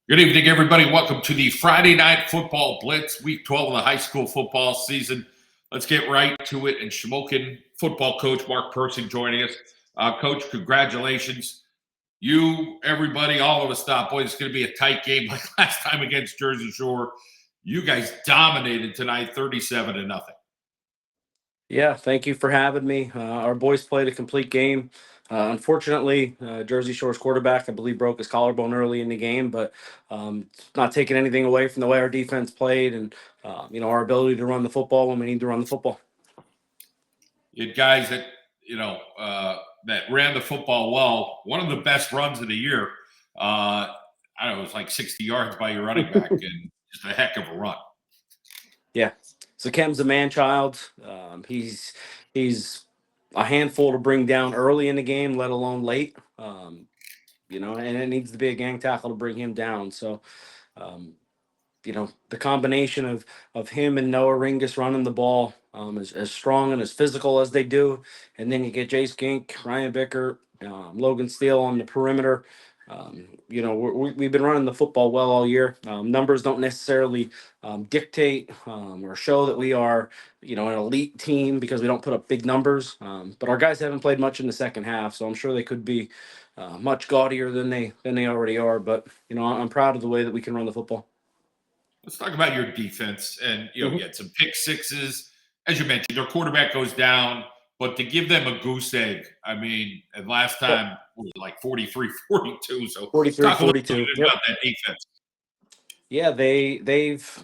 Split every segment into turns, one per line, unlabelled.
Good evening, everybody. Welcome to the Friday Night Football Blitz, Week 12 of the high school football season. Let's get right to it. And Shamokin football coach Mark Persing joining us. Coach, congratulations. You, everybody, all of us thought, boy, it's going to be a tight game like last time against Jersey Shore. You guys dominated tonight, 37-0.
Yeah, thank you for having me. Our boys played a complete game. Unfortunately, Jersey Shore's quarterback, I believe, broke his collarbone early in the game, but it's not taking anything away from the way our defense played and our ability to run the football when we need to run the football.
You had guys that, that ran the football well. One of the best runs of the year. I don't know, it was like 60 yards by your running back and just a heck of a run.
Yeah, so Kem's a man child. He's a handful to bring down early in the game, let alone late. And it needs to be a gang tackle to bring him down. So. Um, the combination of him and Noah Ringus running the ball as strong and as physical as they do, and then you get Jace Gink, Ryan Bicker, Logan Steele on the perimeter. We've been running the football well all year. Numbers don't necessarily dictate or show that we are, an elite team because we don't put up big numbers. But our guys haven't played much in the second half, so I'm sure they could be much gaudier than they already are. But I'm proud of the way that we can run the football.
Let's talk about your defense. And, you
Mhm.
had some pick sixes. As you mentioned, their quarterback goes down, but to give them a goose egg, I mean, and last time was like 43-42. So
43,
talk a little
42.
bit
Yep.
about that defense.
Yeah, they've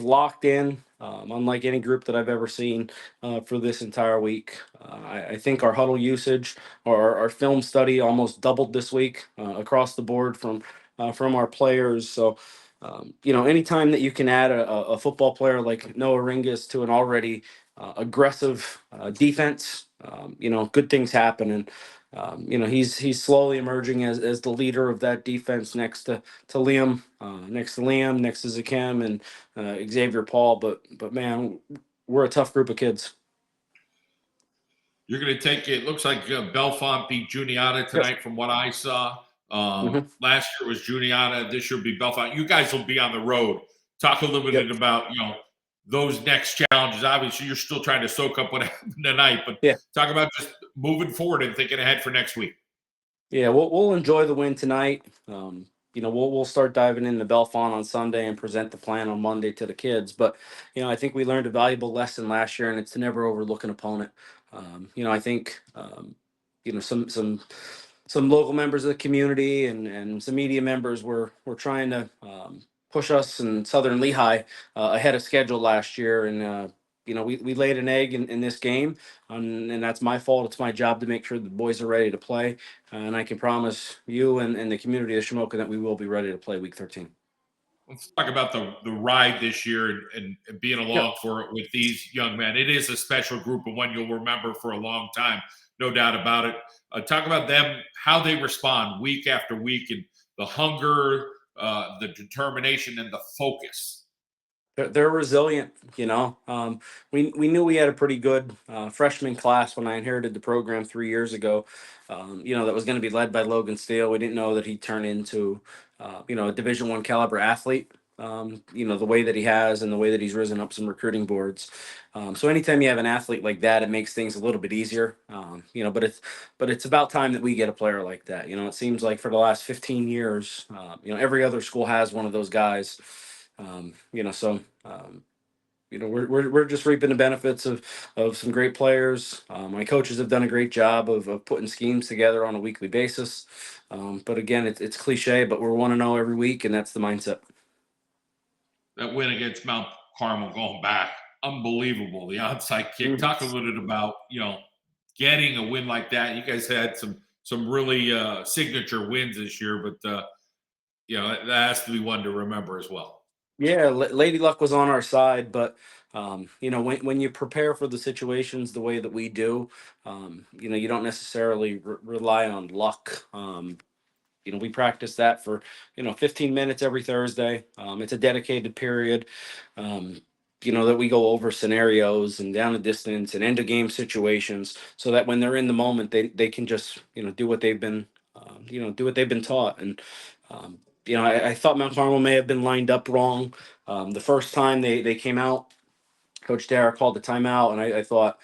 locked in, unlike any group that I've ever seen for this entire week. I think our huddle usage or our film study almost doubled this week across the board from our players. So, anytime that you can add a football player like Noah Ringus to an already aggressive defense, good things happen. And he's slowly emerging as the leader of that defense next to Liam, next to Zakem and Xavier Paul. But man, we're a tough group of kids.
You're going to take it. Looks like Belfont beat Juniata
Yep.
tonight, from what I saw.
Mhm.
Last year was Juniata. This year will be Belfont. You guys will be on the road. Talk a little
Yep.
bit about those next challenges. Obviously, you're still trying to soak up what happened tonight, but
Yeah.
talk about just moving forward and thinking ahead for next week.
Yeah. We'll enjoy the win tonight. We'll start diving into Belfont on Sunday and present the plan on Monday to the kids. But I think we learned a valuable lesson last year, and it's to never overlook an opponent. I think some local members of the community and some media members were trying to push us in Southern Lehigh ahead of schedule last year, and we laid an egg in this game, and that's my fault. It's my job to make sure the boys are ready to play, and I can promise you and the community of Shamokin that we will be ready to play Week 13.
Let's talk about the ride this year and being
Yep.
along for it with these young men. It is a special group of one you'll remember for a long time, no doubt about it. Talk about them, how they respond week after week, and the hunger, the determination, and the focus.
They're resilient, we knew we had a pretty good freshman class when I inherited the program 3 years ago. That was going to be led by Logan Steele. We didn't know that he'd turn into, a Division I caliber athlete. The way that he has and the way that he's risen up some recruiting boards. So anytime you have an athlete like that, it makes things a little bit easier. But it's about time that we get a player like that. It seems like for the last 15 years, every other school has one of those guys. We're just reaping the benefits of some great players. My coaches have done a great job of putting schemes together on a weekly basis. But again, it's cliche, but we're 1-0 every week, and that's the mindset.
That win against Mount Carmel going back, unbelievable. The onside kick.
Mhm.
Talk a little bit about getting a win like that. You guys had some really signature wins this year, but that has to be one to remember as well.
Yeah, Lady Luck was on our side, but when you prepare for the situations the way that we do, you don't necessarily rely on luck. We practice that for 15 minutes every Thursday. It's a dedicated period. Um, that we go over scenarios and down the distance and end of game situations, so that when they're in the moment, they can just do what they've been do what they've been taught. And I thought Mount Carmel may have been lined up wrong. The first time they came out, Coach Dara called the timeout, and I thought,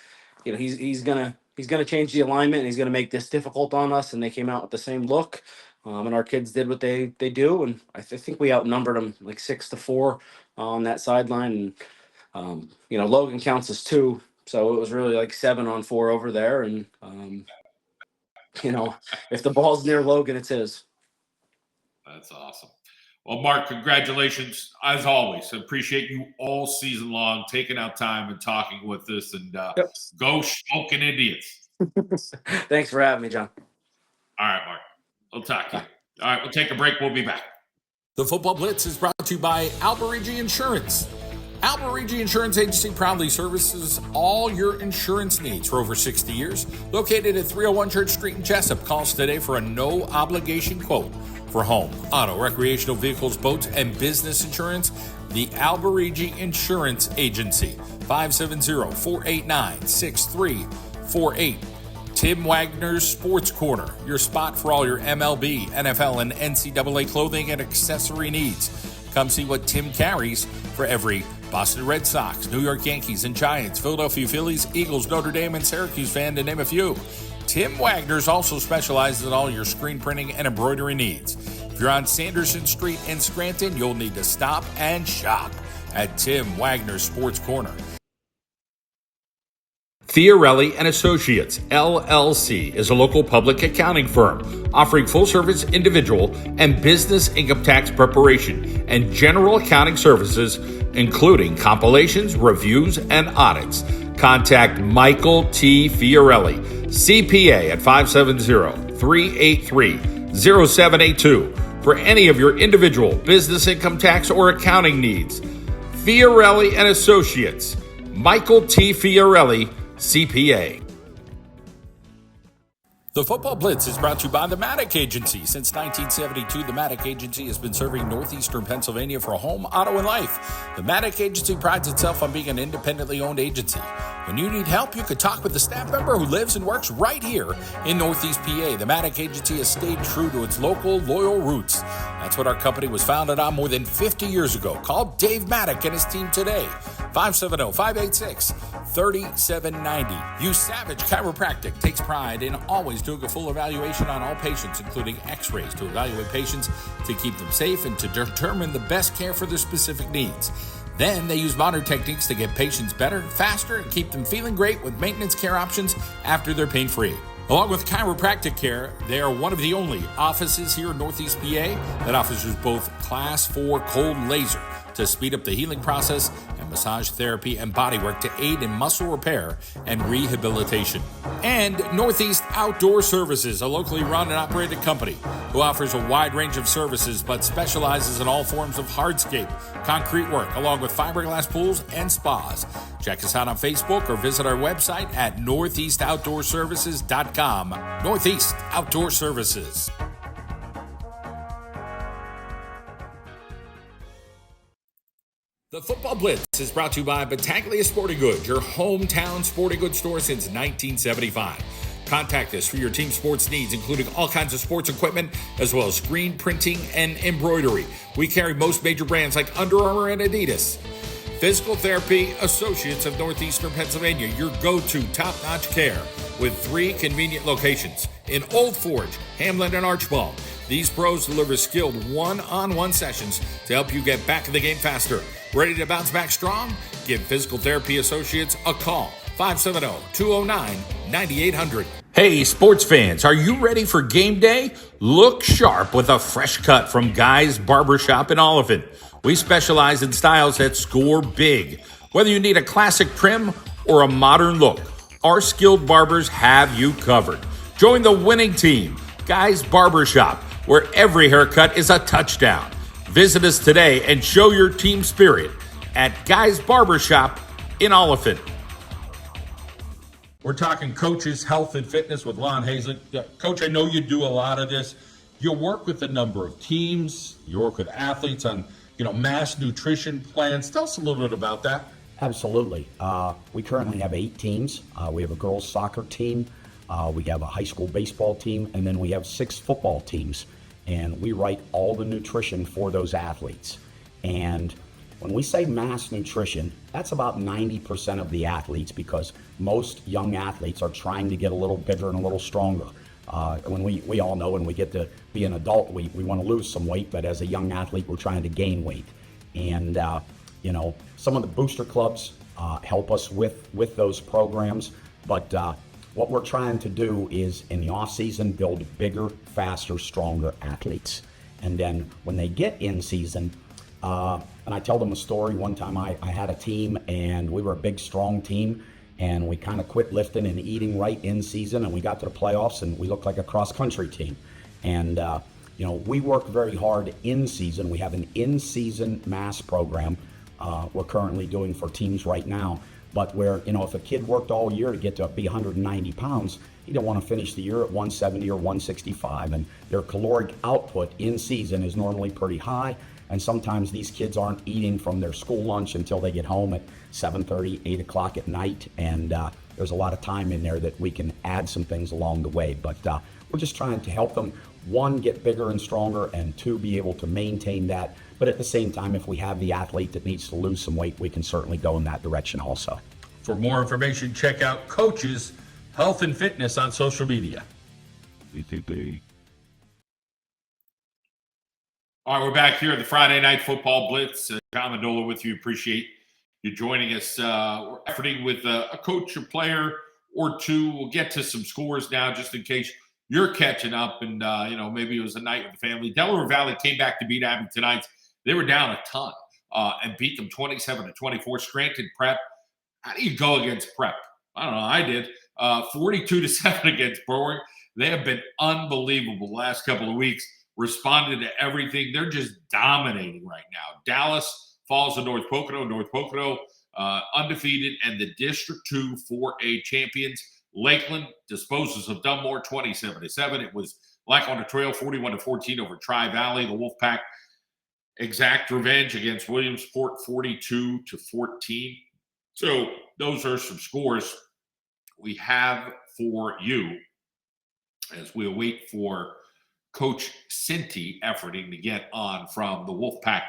he's gonna change the alignment, and he's gonna make this difficult on us. And they came out with the same look, and our kids did what they do, and think we outnumbered them like 6-4 on that sideline. And Logan counts as two, so it was really like 7-on-4 over there. And if the ball's near Logan, it's his.
That's awesome. Well, Mark, congratulations as always. Appreciate you all season long taking out time and talking with us. And Go Smoking Indians.
Thanks for having me, John.
All right, Mark. We'll talk to you. All right, we'll take a break. We'll be back.
The Football Blitz is brought to you by Alberigi Insurance. Alberigi Insurance Agency proudly services all your insurance needs for over 60 years. Located at 301 Church Street in Jessup. Call us today for a no-obligation quote for home, auto, recreational vehicles, boats, and business insurance. The Alberigi Insurance Agency, 570-489-6348. Tim Wagner's Sports Corner, your spot for all your MLB, NFL, and NCAA clothing and accessory needs. Come see what Tim carries for every Boston Red Sox, New York Yankees and Giants, Philadelphia Phillies, Eagles, Notre Dame, and Syracuse fan, to name a few. Tim Wagner's also specializes in all your screen printing and embroidery needs. If you're on Sanderson Street in Scranton, you'll need to stop and shop at Tim Wagner's Sports Corner.
Fiorelli and Associates, LLC, is a local public accounting firm offering full-service individual and business income tax preparation and general accounting services, including compilations, reviews, and audits. Contact Michael T. Fiorelli, CPA, at 570-383-0782 for any of your individual business income tax or accounting needs. Fiorelli and Associates, Michael T. Fiorelli, CPA.
The Football Blitz is brought to you by the Maddock Agency. Since 1972, the Maddock Agency has been serving northeastern Pennsylvania for home, auto, and life. The Maddock Agency prides itself on being an independently owned agency. When you need help, you could talk with a staff member who lives and works right here in Northeast PA. The Maddock Agency has stayed true to its local, loyal roots. That's what our company was founded on more than 50 years ago. Call Dave Maddock and his team today. 570-586-3790. Use Savage Chiropractic. Takes pride in always doing a full evaluation on all patients, including x-rays, to evaluate patients to keep them safe and to determine the best care for their specific needs. Then they use modern techniques to get patients better, faster, and keep them feeling great with maintenance care options after they're pain-free. Along with chiropractic care, they are one of the only offices here in Northeast PA that offers both Class 4 cold laser to speed up the healing process and massage therapy and bodywork to aid in muscle repair and rehabilitation. And Northeast Outdoor Services, a locally run and operated company who offers a wide range of services but specializes in all forms of hardscape, concrete work, along with fiberglass pools and spas. Check us out on Facebook or visit our website at northeastoutdoorservices.com. Northeast Outdoor Services. The Football Blitz is brought to you by Battaglia Sporting Goods, your hometown sporting goods store since 1975. Contact us for your team sports needs, including all kinds of sports equipment, as well as screen printing and embroidery. We carry most major brands like Under Armour and Adidas. Physical Therapy Associates of Northeastern Pennsylvania, your go-to top-notch care with 3 convenient locations in Old Forge, Hamlin, and Archbald. These pros deliver skilled one-on-one sessions to help you get back in the game faster. Ready to bounce back strong? Give Physical Therapy Associates a call. 570-209-9800.
Hey, sports fans, are you ready for game day? Look sharp with a fresh cut from Guy's Barbershop in Oliphant. We specialize in styles that score big. Whether you need a classic trim or a modern look, our skilled barbers have you covered. Join the winning team, Guy's Barbershop, where every haircut is a touchdown. Visit us today and show your team spirit at Guy's Barbershop in Oliphant.
We're talking coaches, health, and fitness with Lon Hazlett. Coach, I know you do a lot of this. You work with a number of teams. You work with athletes on, mass nutrition plans. Tell us a little bit about that.
Absolutely. We currently have 8 teams. We have a girls soccer team. We have a high school baseball team, and then we have 6 football teams. And we write all the nutrition for those athletes. And when we say mass nutrition, that's about 90% of the athletes, because most young athletes are trying to get a little bigger and a little stronger. When we all know when we get to be an adult, we want to lose some weight, but as a young athlete, we're trying to gain weight. And, some of the booster clubs help us with those programs. But what we're trying to do is, in the off season, build bigger, faster, stronger athletes. And then when they get in season, and I tell them a story. One time I had a team, and we were a big, strong team, and we kind of quit lifting and eating right in season, and we got to the playoffs, and we looked like a cross-country team. And, we work very hard in season. We have an in-season mass program we're currently doing for teams right now. But where, if a kid worked all year to get to be 190 pounds, he don't want to finish the year at 170 or 165. And their caloric output in season is normally pretty high. And sometimes these kids aren't eating from their school lunch until they get home at 7:30, 8 o'clock at night. And there's a lot of time in there that we can add some things along the way. But we're just trying to help them, 1, get bigger and stronger, and 2, be able to maintain that. But at the same time, if we have the athlete that needs to lose some weight, we can certainly go in that direction also.
For more information, check out Coach's Health and Fitness on social media.
All right, we're back here at the Friday Night Football Blitz. John Mendola with you. Appreciate you joining us. We're efforting with a coach, a player, or two. We'll get to some scores now, just in case you're catching up. And maybe it was a night with the family. Delaware Valley came back to beat Abbey tonight. They were down a ton and beat them 27-24. Scranton Prep. How do you go against Prep? I don't know. I did. 42-7 against Berwick. They have been unbelievable the last couple of weeks. Responded to everything. They're just dominating right now. Dallas falls to North Pocono. North Pocono undefeated and the District 2 4A champions. Lakeland disposes of Dunmore 27-7. It was like on the trail, 41-14 over Tri-Valley. The Wolfpack exact revenge against Williamsport, 42-14. So those are some scores we have for you as we await for Coach Sinti efforting to get on from the Wolfpack.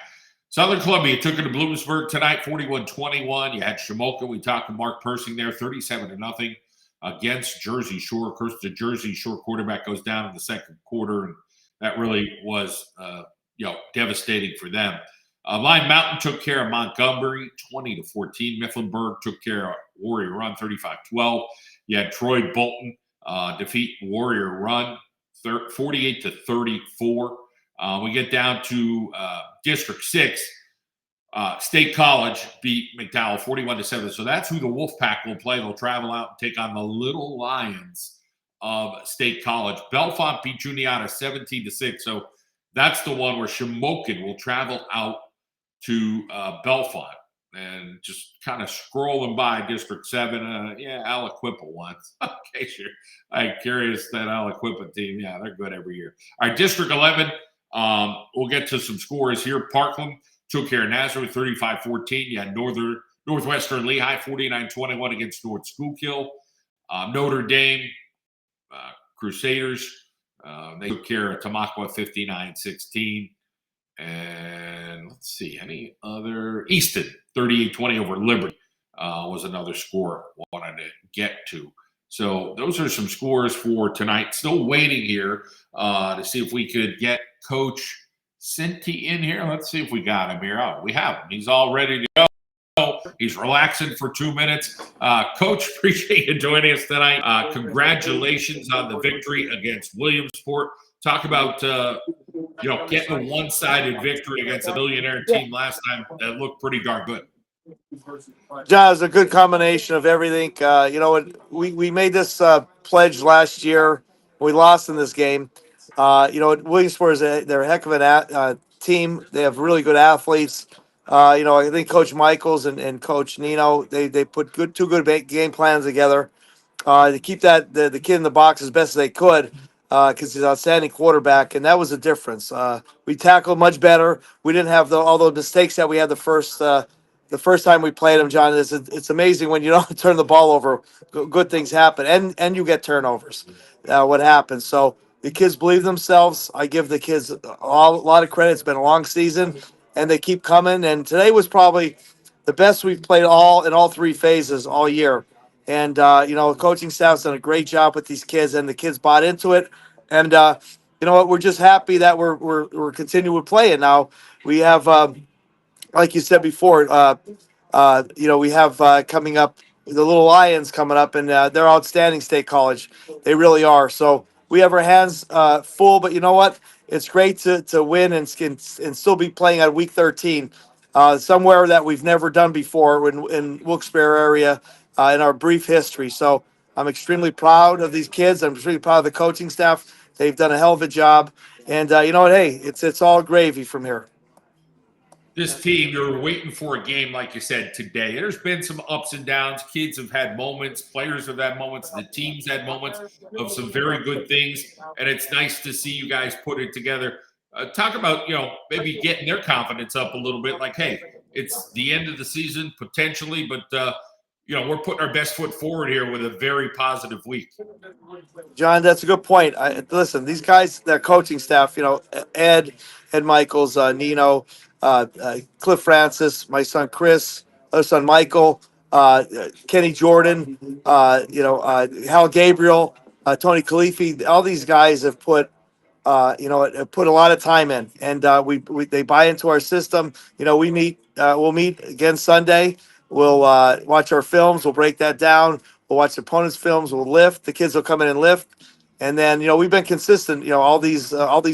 Southern Columbia took it to Bloomsburg tonight, 41-21. You had Shamokin. We talked to Mark Persing there, 37-0 against Jersey Shore. Of course, the Jersey Shore quarterback goes down in the second quarter, and that really was devastating for them. Lime Mountain took care of Montgomery, 20-14. Mifflinburg took care of Warrior Run, 35-12. You had Troy Bolton defeat Warrior Run, 48-34. We get down to District 6. State College beat McDowell 41-7. So that's who the Wolfpack will play. They'll travel out and take on the Little Lions of State College. Bellefonte beat Juniata 17-6. So that's the one where Shamokin will travel out to Bellefonte and just kind of scrolling by District 7. Aliquippa once. In case you're curious, that Aliquippa team, they're good every year. All right, District 11, we'll get to some scores here. Parkland took care of Nazareth 35-14. You had Northwestern Lehigh 49-21 against North Schuylkill. Notre Dame Crusaders, they took care of Tamaqua 59-16. And let's see, any other? Easton, 38-20 over Liberty was another score I wanted to get to. So those are some scores for tonight. Still waiting here to see if we could get Coach Sinti in here. Let's see if we got him here. Oh, we have him. He's all ready to go. He's relaxing for 2 minutes. Coach, appreciate you joining us tonight. Congratulations on the victory against Williamsport. Talk about getting a one-sided victory against a millionaire team last time that looked pretty darn good.
John, it's a good combination of everything. We made this pledge last year. We lost in this game. Williamsport they're a heck of a team. They have really good athletes. I think Coach Michaels and Coach Nino, they put two good game plans together to keep the kid in the box as best as they could. Because he's an outstanding quarterback, and that was the difference. We tackled much better. We didn't have all those mistakes that we had the first the first time we played them, John, it's amazing when you don't turn the ball over, good things happen, and you get turnovers. What happens? So the kids believe themselves. I give the kids a lot of credit. It's been a long season, and they keep coming. And today was probably the best we've played in all three phases all year. And the coaching staff's done a great job with these kids, and the kids bought into it. And you know what? We're just happy that we're continuing playing now. We have. Like you said before, we have coming up the little Lions coming up, and they're outstanding state college. They really are. So we have our hands full, but you know what? It's great to win and still be playing at week 13, somewhere that we've never done before in Wilkes-Barre area in our brief history. So I'm extremely proud of these kids. I'm extremely proud of the coaching staff. They've done a hell of a job, and you know what? Hey, it's all gravy from here.
This team, you're waiting for a game, like you said, today. There's been some ups and downs. Kids have had moments. Players have had moments. The team's had moments of some very good things. And it's nice to see you guys put it together. Talk about, maybe getting their confidence up a little bit. Like, hey, it's the end of the season, potentially. But, we're putting our best foot forward here with a very positive week.
John, that's a good point. Listen, these guys, their coaching staff, Ed Michaels, Nino, Cliff Francis, my son Chris, other son Michael, Kenny Jordan, Hal Gabriel, Tony Khalifi. All these guys have put put a lot of time in, and they buy into our system. We'll meet again Sunday. We'll watch our films. We'll break that down. We'll watch the opponents' films. We'll lift. The kids will come in and lift. And then, we've been consistent, all these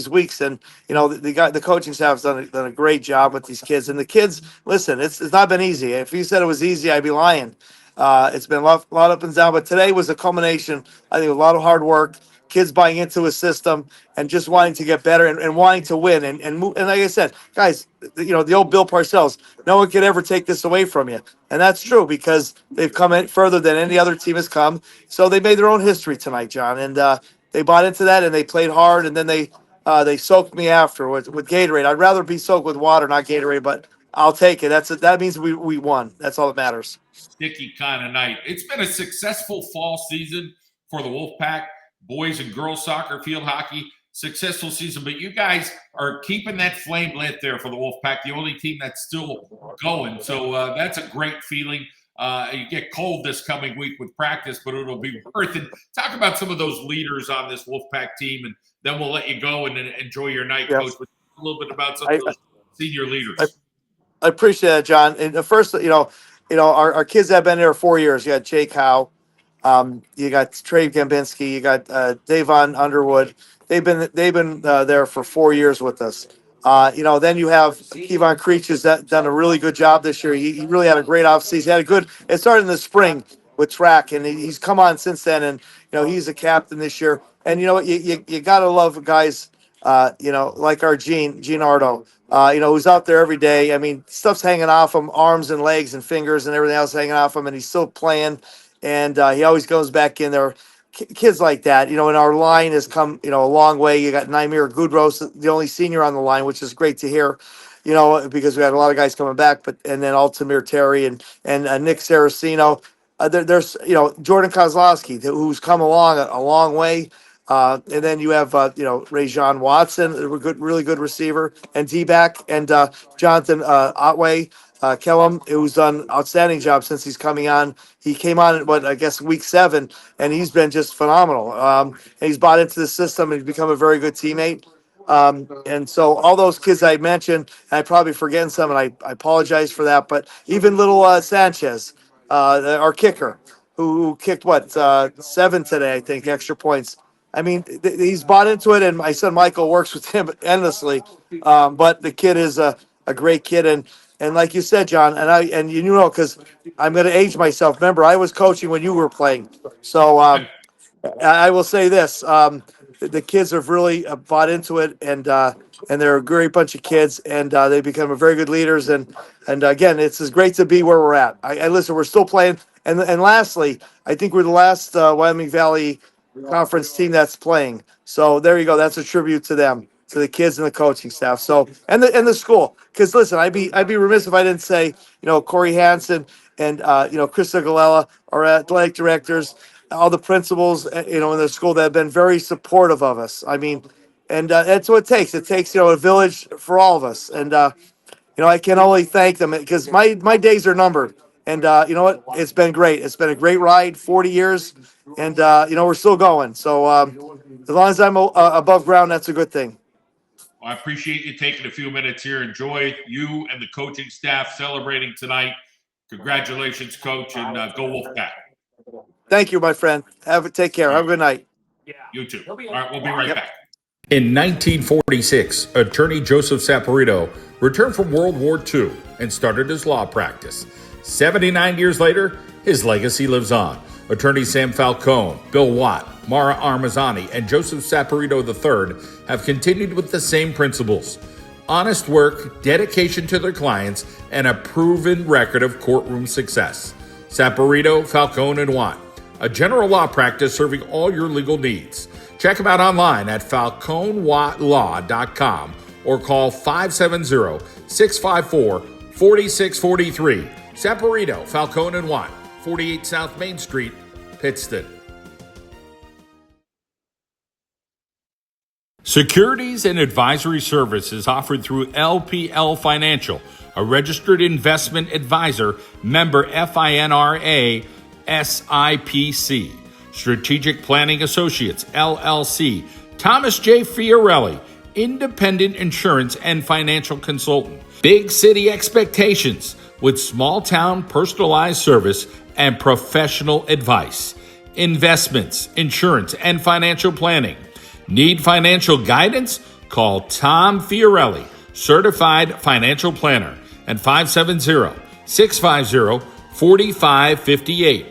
weeks, and the coaching staff's done a great job with these kids. And the kids, listen, it's not been easy. If you said it was easy, I'd be lying. It's been a lot up and down, but today was a culmination. I think a lot of hard work, kids buying into a system, and just wanting to get better and wanting to win. And like I said, guys, the old Bill Parcells, no one could ever take this away from you. And that's true because they've come in further than any other team has come. So they made their own history tonight, John. And they bought into that and they played hard. And then they soaked me after with Gatorade. I'd rather be soaked with water, not Gatorade, but I'll take it. That means we won. That's all that matters.
Sticky kind of night. It's been a successful fall season for the Wolfpack. Boys and girls soccer, field hockey, successful season. But you guys are keeping that flame lit there for the Wolfpack, the only team that's still going. So that's a great feeling. You get cold this coming week with practice, but it'll be worth it. Talk about some of those leaders on this Wolfpack team, and then we'll let you go and enjoy your night,
Yes.
Coach. With a little bit about some of those senior leaders.
I appreciate that, John. And the first, our kids have been there 4 years. You got Jake Howe. You got Trey Gambinski, you got Davon Underwood. They've been there for 4 years with us. Then you have Kevon Creech has done a really good job this year. He really had a great offseason. It started in the spring with track, and he's come on since then. And he's a captain this year. And you gotta love guys, like our Gene Ardo. Who's out there every day. I mean, stuff's hanging off him, arms and legs and fingers and everything else hanging off him, and he's still playing. And he always goes back in there. Kids like that, and our line has come, a long way. You got Naimir Gudros, the only senior on the line, which is great to hear, because we had a lot of guys coming back. And then Altamir Terry and Nick Saraceno. There's Jordan Kozlowski, who's come along a long way. And then you have Rajon Watson, a really good receiver, and D-back, and Jonathan Otway. Kellum, who's done an outstanding job since he's coming on. He came on at, week 7, and he's been just phenomenal. And he's bought into the system and he's become a very good teammate. And so all those kids I mentioned, and I probably forgetting some, and I apologize for that, but even little Sanchez, our kicker, who kicked 7 today, I think, extra points. I mean, he's bought into it, and my son Michael works with him endlessly. But the kid is a great kid, and like you said, John, and because I'm going to age myself. Remember, I was coaching when you were playing, so I will say this: the kids have really bought into it, and they're a great bunch of kids, and they become very good leaders. And again, it's great to be where we're at. I listen, we're still playing, and lastly, I think we're the last Wyoming Valley Conference team that's playing. So there you go. That's a tribute to them. to the kids and the coaching staff. So and the school, because listen, I'd be remiss if I didn't say Corey Hansen and Krista Galella, our athletic directors, all the principals in the school that have been very supportive of us. I mean, and that's what it takes. It takes a village for all of us, and I can only thank them because my days are numbered. And you know what? It's been great. It's been a great ride, 40 years, and we're still going. So as long as I'm above ground, that's a good thing.
Well, I appreciate you taking a few minutes here. Enjoy you and the coaching staff celebrating tonight. Congratulations, Coach, and go Wolfpack.
Thank you, my friend. Take care. Have a good night.
You too. All right, we'll be right back.
In 1946, attorney Joseph Saporito returned from World War II and started his law practice. 79 years later, his legacy lives on. Attorney Sam Falcone, Bill Watt, Mara Armazzani, and Joseph Saporito III have continued with the same principles: honest work, dedication to their clients, and a proven record of courtroom success. Saporito, Falcone, and Watt, a general law practice serving all your legal needs. Check them out online at falconewattlaw.com or call 570-654-4643. Saporito, Falcone, and Watt, 48 South Main Street, Pittston. Securities and advisory services offered through LPL Financial, a registered investment advisor, member FINRA, SIPC. Strategic Planning Associates, LLC. Thomas J. Fiorelli, independent insurance and financial consultant. Big city expectations with small town personalized service and professional advice. Investments, insurance, and financial planning. Need financial guidance? Call Tom Fiorelli, certified financial planner, at 570-650-4558.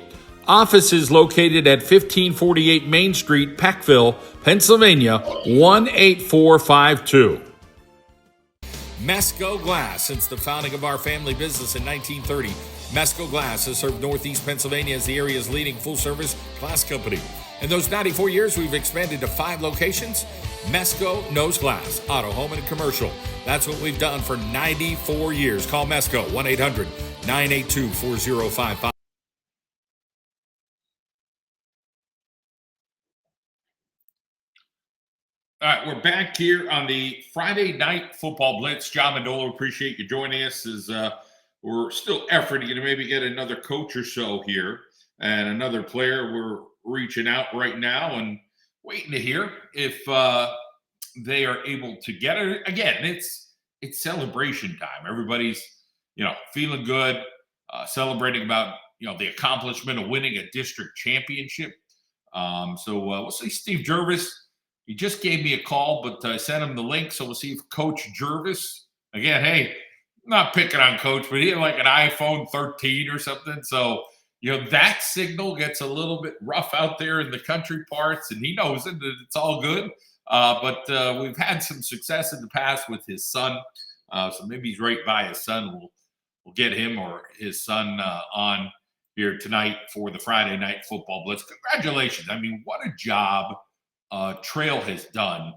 Office is located at 1548 Main Street, Peckville, Pennsylvania, 18452. Mesco Glass. Since the founding of our family business in 1930, Mesco Glass has served Northeast Pennsylvania as the area's leading full-service glass company. In those 94 years, we've expanded to 5 locations. Mesco knows glass, auto, home, and commercial. That's what we've done for 94 years. Call Mesco, 1-800-982-4055.
All right, we're back here on the Friday Night Football Blitz. John Mendola, appreciate you joining us as we're still efforting to maybe get another coach or so here and another player. We're reaching out right now and waiting to hear if they are able to get it. Again, it's celebration time. Everybody's, feeling good, celebrating about, the accomplishment of winning a district championship. So we'll see Steve Jervis. He just gave me a call, but I sent him the link. So we'll see if Coach Jervis, again, hey, I'm not picking on Coach, but he had like an iPhone 13 or something. So, that signal gets a little bit rough out there in the country parts, and he knows it, that it's all good. But we've had some success in the past with his son. So maybe he's right by his son. We'll get him or his son on here tonight for the Friday Night Football Blitz. Congratulations. I mean, what a job Trail has done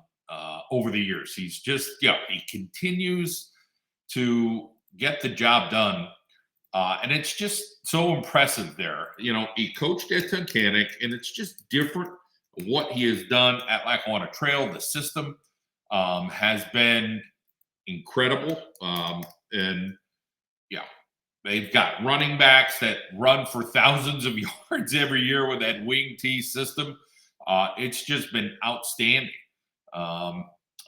over the years. He's just, he continues to get the job done. And it's just so impressive there. He coached at Tunkhannock, and it's just different what he has done at Lackawanna Trail. The system has been incredible. And they've got running backs that run for thousands of yards every year with that wing T system. It's just been outstanding.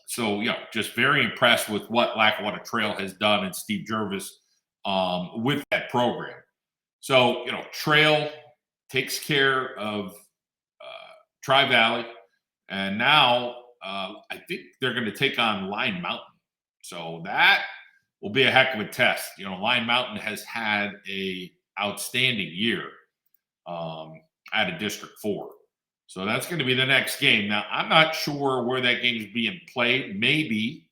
So, just very impressed with what Lackawanna Trail has done and Steve Jervis with that program. So, Trail takes care of Tri-Valley, and now I think they're going to take on Line Mountain. So that will be a heck of a test. Line Mountain has had a outstanding year out of District 4. So that's going to be the next game. Now, I'm not sure where that game is being played. Maybe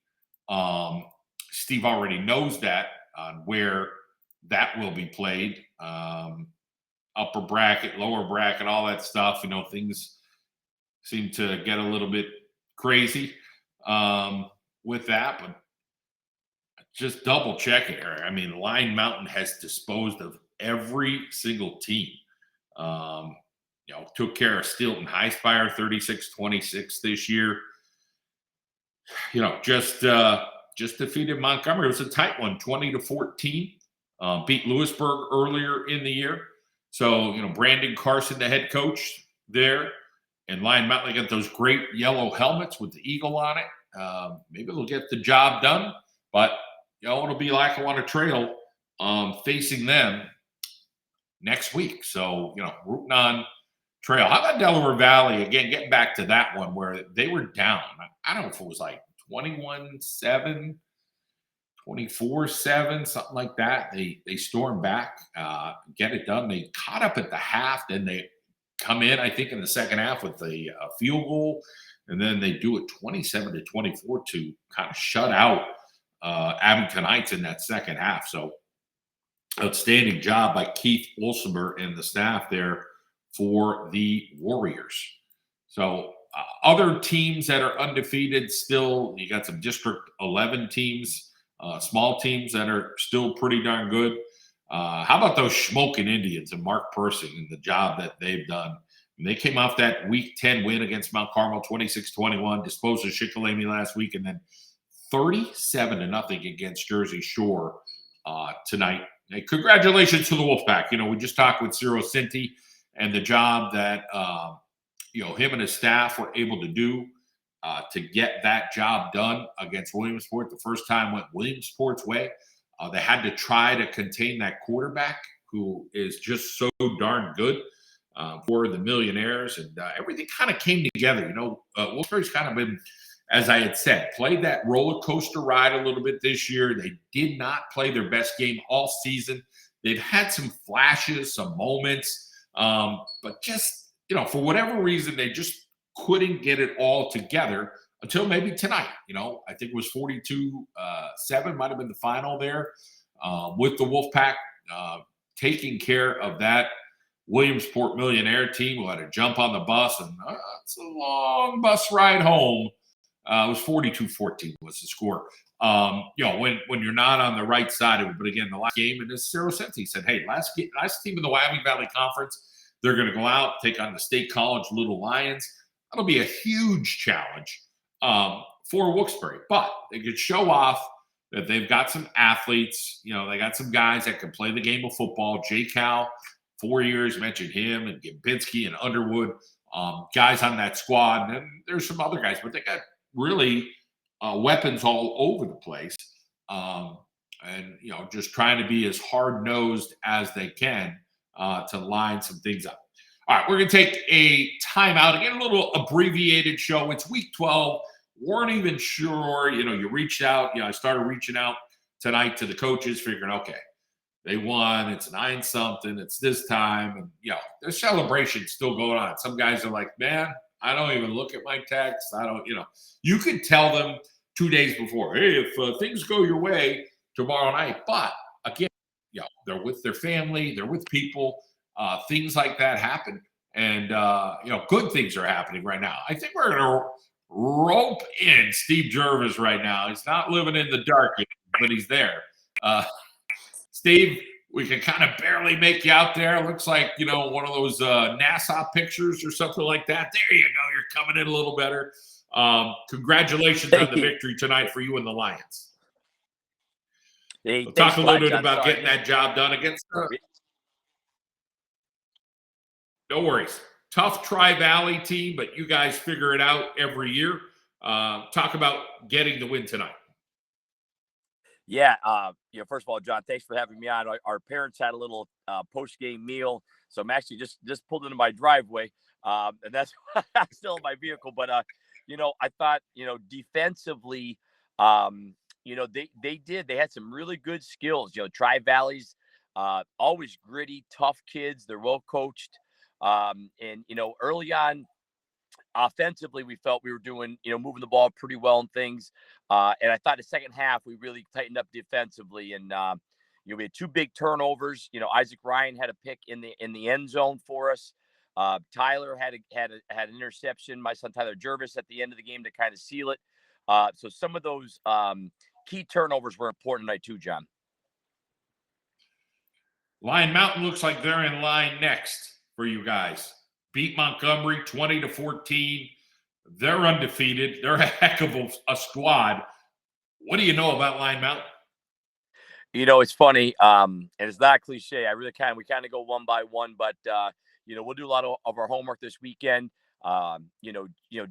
Steve already knows that on where that will be played. Upper bracket, lower bracket, all that stuff. Things seem to get a little bit crazy. with that, but just double check it here. I mean, Line Mountain has disposed of every single team. Took care of Stilton High Spire 36-26 this year. Just defeated Montgomery. It was a tight one, 20-14. Beat Lewisburg earlier in the year. So, Brandon Carson, the head coach there, and Line Mountain, they got those great yellow helmets with the eagle on it. Maybe they'll get the job done, but it'll be like on a trail facing them next week. So, rooting on trail. How about Delaware Valley? Again, getting back to that one where they were down. I don't know if it was like 21-7, 24-7, something like that. They stormed back, get it done. They caught up at the half. Then they come in, I think, in the second half with a field goal. And then they do it 27-24 to kind of shut out Abington Heights in that second half. So outstanding job by Keith Wolsemer and the staff there for the Warriors. So other teams that are undefeated still, you got some District 11 teams, small teams that are still pretty darn good. How about those Schmoken Indians and Mark Persing and the job that they've done? And they came off that Week 10 win against Mount Carmel, 26-21, disposed of Shikellamy last week, and then 37-0 against Jersey Shore tonight. Hey, congratulations to the Wolfpack. We just talked with Ciro Cinti and the job that him and his staff were able to do to get that job done against Williamsport. The first time went Williamsport's way. They had to try to contain that quarterback who is just so darn good for the Millionaires, and everything kind of came together. Wilkesbarre's kind of been, as I had said, played that roller coaster ride a little bit this year. They did not play their best game all season. They've had some flashes, some moments, but just, for whatever reason, they just couldn't get it all together until maybe tonight. I think it was 42-7 might have been the final there with the Wolfpack taking care of that Williamsport Millionaire team who had to jump on the bus, and it's a long bus ride home. It was 42-14 was the score. When you're not on the right side of it. But again, the last game, and as Ciro Cinti said, hey, last team in the Wyoming Valley Conference, they're going to go out, take on the State College Little Lions. That'll be a huge challenge for Wilkes-Barre. But they could show off that they've got some athletes. They got some guys that can play the game of football. J. Cal, 4 years, mentioned him, and Gimbinski and Underwood, guys on that squad. And then there's some other guys, but they got really weapons all over the place. And just trying to be as hard-nosed as they can to line some things up. All right, we're going to take a timeout. Again, a little abbreviated show. It's week 12. Weren't even sure. You reached out. I started reaching out tonight to the coaches, figuring, okay, they won. It's 9-something. It's this time. And, there's celebrations still going on. Some guys are like, man, I don't even look at my text. I don't, you could tell them 2 days before, hey, if things go your way tomorrow night. But again, they're with their family, they're with people, things like that happen. And, good things are happening right now. I think we're going to rope in Steve Jervis right now. He's not living in the dark, but he's there. Steve, we can kind of barely make you out there. It looks like, one of those NASA pictures or something like that. There you go. You're coming in a little better. Congratulations on the victory tonight for you and the Lions.
Hey,
we'll talk a little bit
John.
about
Sorry.
getting that job done against no worries. Tough Tri-Valley team, but you guys figure it out every year. Talk about getting the win tonight.
Yeah, first of all, John, thanks for having me on. Our parents had a little post-game meal, so I'm actually just pulled into my driveway, and that's I'm still in my vehicle. But I thought defensively, they had some really good skills. Tri-Valley's always gritty, tough kids. They're well coached, and early on. Offensively, we felt we were doing, moving the ball pretty well and things. And I thought the second half, we really tightened up defensively. And, we had 2 big turnovers. Isaac Ryan had a pick in the end zone for us. Tyler had an interception. My son, Tyler Jervis, at the end of the game to kind of seal it. So some of those key turnovers were important tonight too, John.
Lion Mountain looks like they're in line next for you guys. Beat Montgomery 20-14. They're undefeated. They're a heck of a squad. What do you know about Lion Mountain?
It's funny, and it's not cliche. We kind of go one by one, but we'll do a lot of our homework this weekend.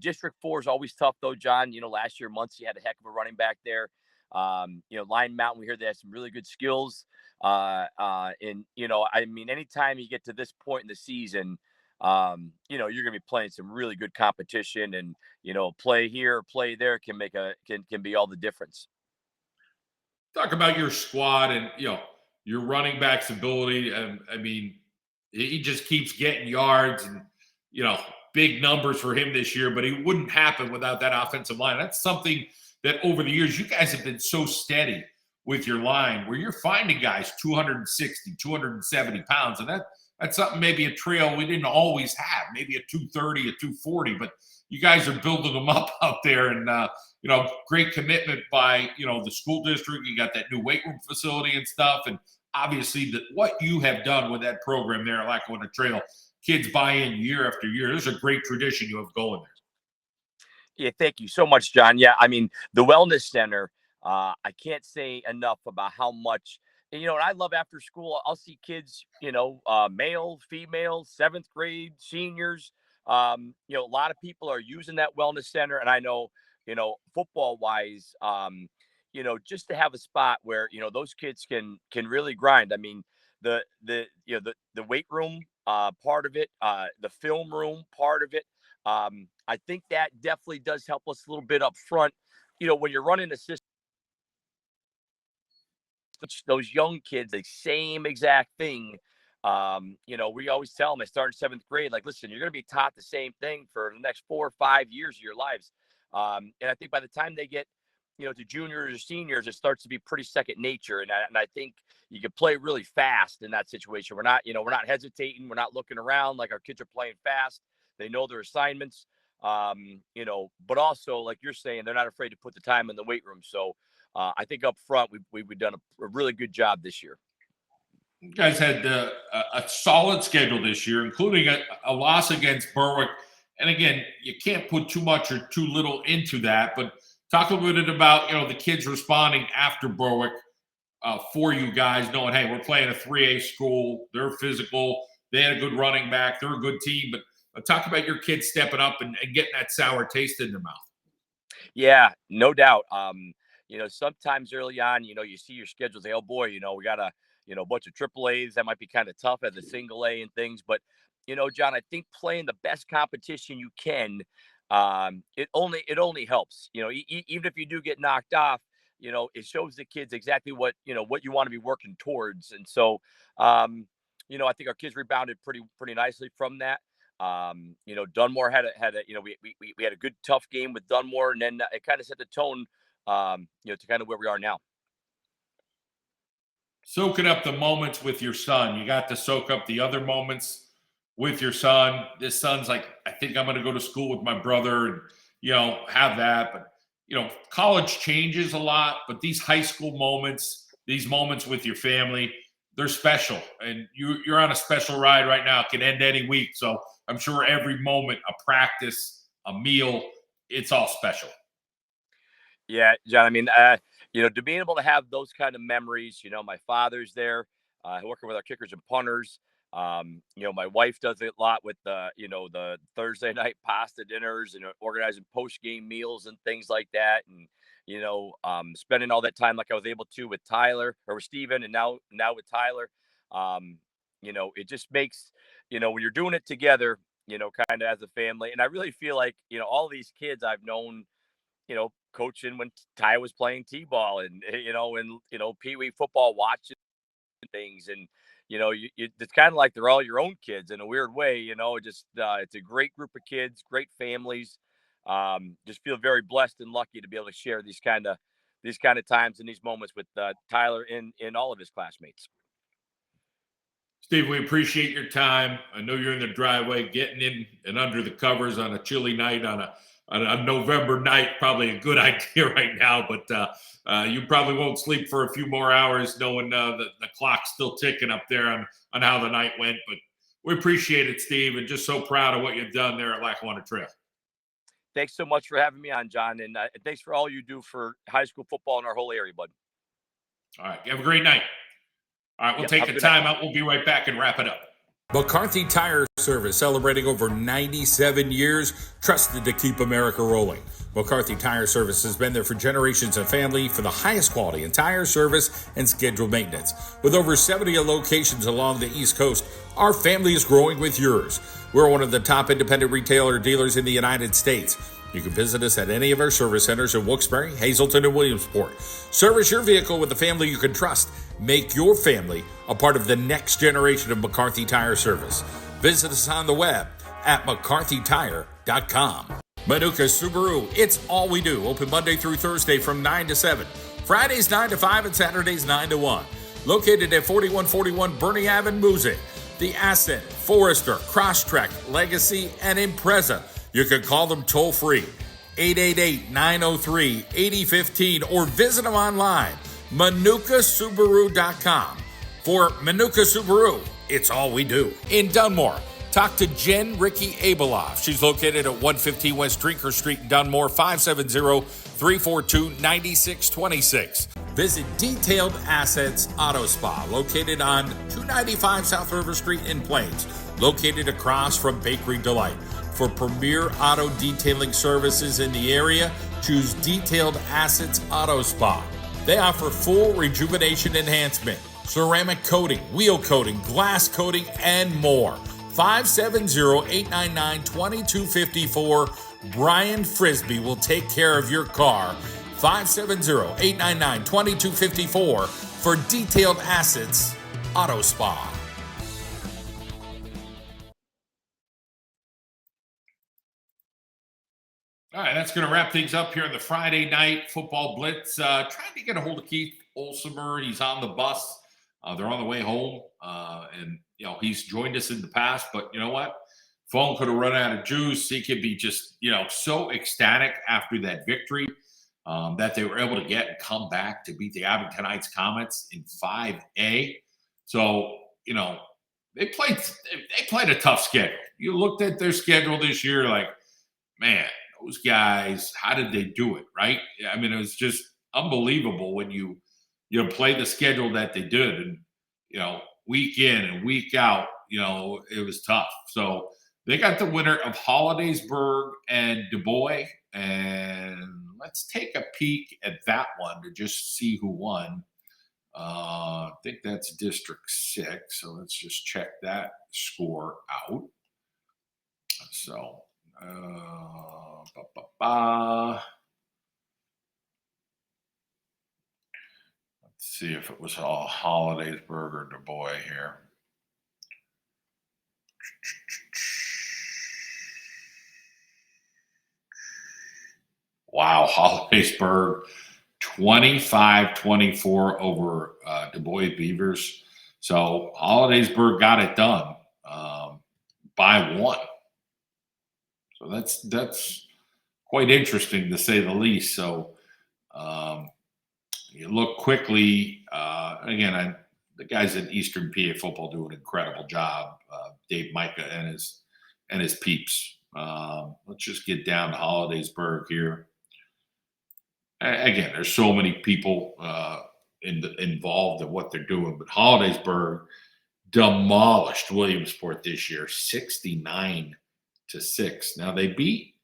District 4 is always tough though, John. Last year Muncie had a heck of a running back there. Lion Mountain, we hear they have some really good skills. Anytime you get to this point in the season, you're going to be playing some really good competition, and play here, play there can be all the difference.
Talk about your squad and your running back's ability. He just keeps getting yards and big numbers for him this year, but it wouldn't happen without that offensive line. That's something that over the years you guys have been so steady with your line, where you're finding guys 260, 270 pounds, and that's something, maybe a trail we didn't always have, maybe a 230, a 240, but you guys are building them up out there, and great commitment by the school district. You got that new weight room facility and stuff, and obviously what you have done with that program there at Lackawanna Trail, kids buy in year after year. There's a great tradition you have going there.
Yeah, thank you so much, John. Yeah, the Wellness Center, I can't say enough about how much, and I love after school. I'll see kids, male, female, 7th grade, seniors. A lot of people are using that Wellness Center, and I know, football wise, just to have a spot where, those kids can really grind. The weight room part of it, the film room part of it. I think that definitely does help us a little bit up front. When you're running a system, those young kids, the same exact thing. We always tell them, I started 7th grade, like, listen, you're going to be taught the same thing for the next 4 or 5 years of your lives. And I think by the time they get, to juniors or seniors, it starts to be pretty second nature. And I think you can play really fast in that situation. We're not hesitating. We're not looking around. Like, our kids are playing fast. They know their assignments, but also, like you're saying, they're not afraid to put the time in the weight room. So I think up front, we've done a really good job this year.
You guys had a solid schedule this year, including a loss against Berwick. And again, you can't put too much or too little into that, but talk a little bit about, the kids responding after Berwick for you guys, knowing, hey, we're playing a 3A school. They're physical. They had a good running back. They're a good team. But talk about your kids stepping up and getting that sour taste in their mouth.
Yeah, no doubt. Sometimes early on, you see your schedule, say, oh boy, we got a bunch of triple A's. That might be kind of tough as a single A and things. But, John, I think playing the best competition you can, it only helps. Even if you do get knocked off, it shows the kids exactly what you want to be working towards. And so, I think our kids rebounded pretty nicely from that. Dunmore had we had a good tough game with Dunmore, and then it kind of set the tone, to kind of where we are now.
Soaking up the moments with your son. You got to soak up the other moments with your son. This son's like, I think I'm going to go to school with my brother and, have that. But, college changes a lot, but these high school moments, these moments with your family, they're special. And you're on a special ride right now. It can end any week. So I'm sure every moment, a practice, a meal, it's all special.
Yeah, John, to be able to have those kind of memories, my father's there, working with our kickers and punters. My wife does it a lot with the Thursday night pasta dinners and organizing post-game meals and things like that. And, spending all that time like I was able to with Tyler or with Steven and now with Tyler. It just makes, when you're doing it together, kind of as a family. And I really feel like, all these kids I've known, coaching when Ty was playing T-ball and, Pee Wee football, watching things. And, it's kind of like they're all your own kids in a weird way, it's a great group of kids, great families. Just feel very blessed and lucky to be able to share these kind of times and these moments with Tyler and all of his classmates.
Steve, we appreciate your time. I know you're in the driveway getting in and under the covers on a chilly night on on November night, probably a good idea right now. But you probably won't sleep for a few more hours, knowing the clock's still ticking up there on how the night went. But we appreciate it, Steve, and just so proud of what you've done there at Lackawanna Trail.
Thanks so much for having me on, John, and thanks for all you do for high school football in our whole area, bud.
All right, you have a great night. All right, we'll take a timeout. We'll be right back and wrap it up.
McCarthy Tire Service, celebrating over 97 years, trusted to keep America rolling. McCarthy Tire Service has been there for generations and family for the highest quality in tire service and scheduled maintenance. With over 70 locations along the East Coast, our family is growing with yours. We're one of the top independent retailer dealers in the United States. You can visit us at any of our service centers in Wilkes-Barre, Hazleton, and Williamsport. Service your vehicle with a family you can trust. Make your family a part of the next generation of McCarthy Tire Service. Visit us on the web at mccarthytire.com. Manuka Subaru, it's all we do. Open Monday through Thursday from 9 to 7. Fridays 9 to 5 and Saturdays 9 to 1. Located at 4141 Bernie Ave in Moosic. The Ascent, Forester, Crosstrek, Legacy, and Impreza. You can call them toll-free, 888-903-8015, or visit them online, manukasubaru.com. For Manuka Subaru, it's all we do. In Dunmore, talk to Jen Ricky Abeloff. She's located at 115 West Drinker Street in Dunmore, 570-342-9626. Visit Detailed Assets Auto Spa, located on 295 South River Street in Plains, located across from Bakery Delight. For premier auto detailing services in the area, choose Detailed Assets Auto Spa. They offer full rejuvenation enhancement, ceramic coating, wheel coating, glass coating, and more. 570-899-2254. Brian Frisbee will take care of your car. 570-899-2254 for Detailed Assets Auto Spa.
All right, that's going to wrap things up here on the Friday night football blitz. Trying to get a hold of Keith Olsemer. He's on the bus. They're on the way home. And, he's joined us in the past. But you know what? Phone could have run out of juice. He could be just, so ecstatic after that victory that they were able to get and come back to beat the Abingtonites Comets in 5A. So, they played a tough schedule. You looked at their schedule this year like, man, those guys, how did they do it, right? I mean, it was just unbelievable when you play the schedule that they did. And, week in and week out, it was tough. So they got the winner of Hollidaysburg and Du Bois. And let's take a peek at that one to just see who won. I think that's District 6. So let's just check that score out. So, let's see if it was all Hollidaysburg or Du Bois here. Wow, Hollidaysburg 25-24 over Du Bois Beavers. So Hollidaysburg got it done by 1. So that's quite interesting to say the least. So you look quickly, again, the guys at Eastern PA football do an incredible job. Dave Micah and his peeps. Let's just get down to Hollidaysburg here. Again, there's so many people involved in what they're doing, but Hollidaysburg demolished Williamsport this year, 69-6. Now they beat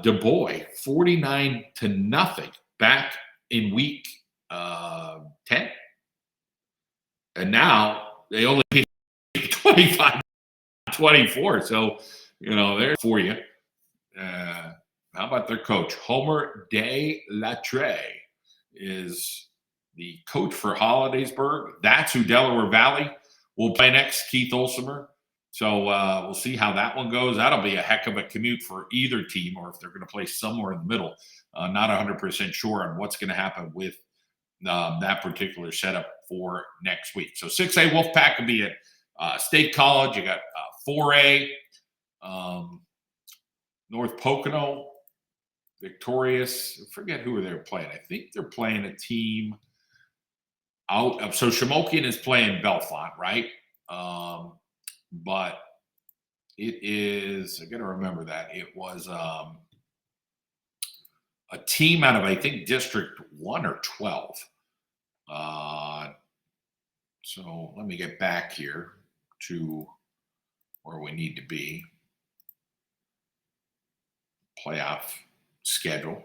Du Bois 49-0 back in week 10, and now they only beat 25-24. So they're for you. How about their coach? Homer De Latre is the coach for Hollidaysburg. That's who Delaware Valley will play next, Keith Olsemer. So we'll see how that one goes. That'll be a heck of a commute for either team, or if they're going to play somewhere in the middle. Not 100% sure on what's going to happen with that particular setup for next week. So 6A Wolfpack will be at State College. You got 4A. North Pocono, victorious. I forget who they're playing. I think they're playing a team out of, so Shamokin is playing Belfont, right? But it is, I got to remember that. It was a team out of, I think, District 1 or 12. So let me get back here to where we need to be. Playoff schedule.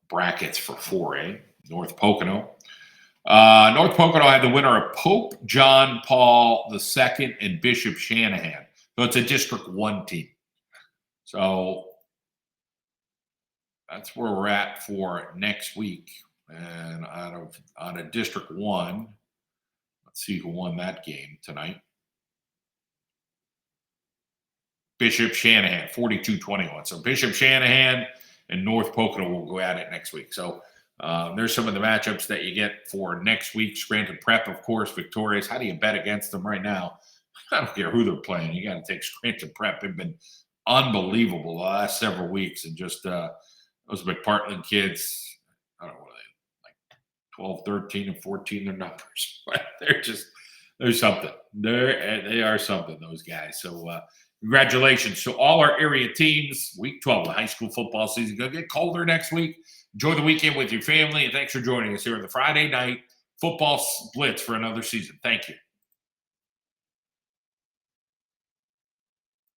Brackets for 4A. North Pocono. North Pocono had the winner of Pope John Paul II and Bishop Shanahan. So it's a District 1 team. So that's where we're at for next week. And out of District 1, let's see who won that game tonight. Bishop Shanahan, 42-21. So Bishop Shanahan and North Pocono will go at it next week. So there's some of the matchups that you get for next week. Scranton Prep, of course, victorious. How do you bet against them right now? I don't care who they're playing. You got to take Scranton Prep. They've been unbelievable the last several weeks. And just those McPartland kids, I don't know, what are they, like 12, 13, and 14, their numbers. There's something. They are something, those guys. So congratulations to all our area teams. Week 12 of the high school football season. Going to get colder next week. Enjoy the weekend with your family, and thanks for joining us here on the Friday night football blitz for another season. Thank you.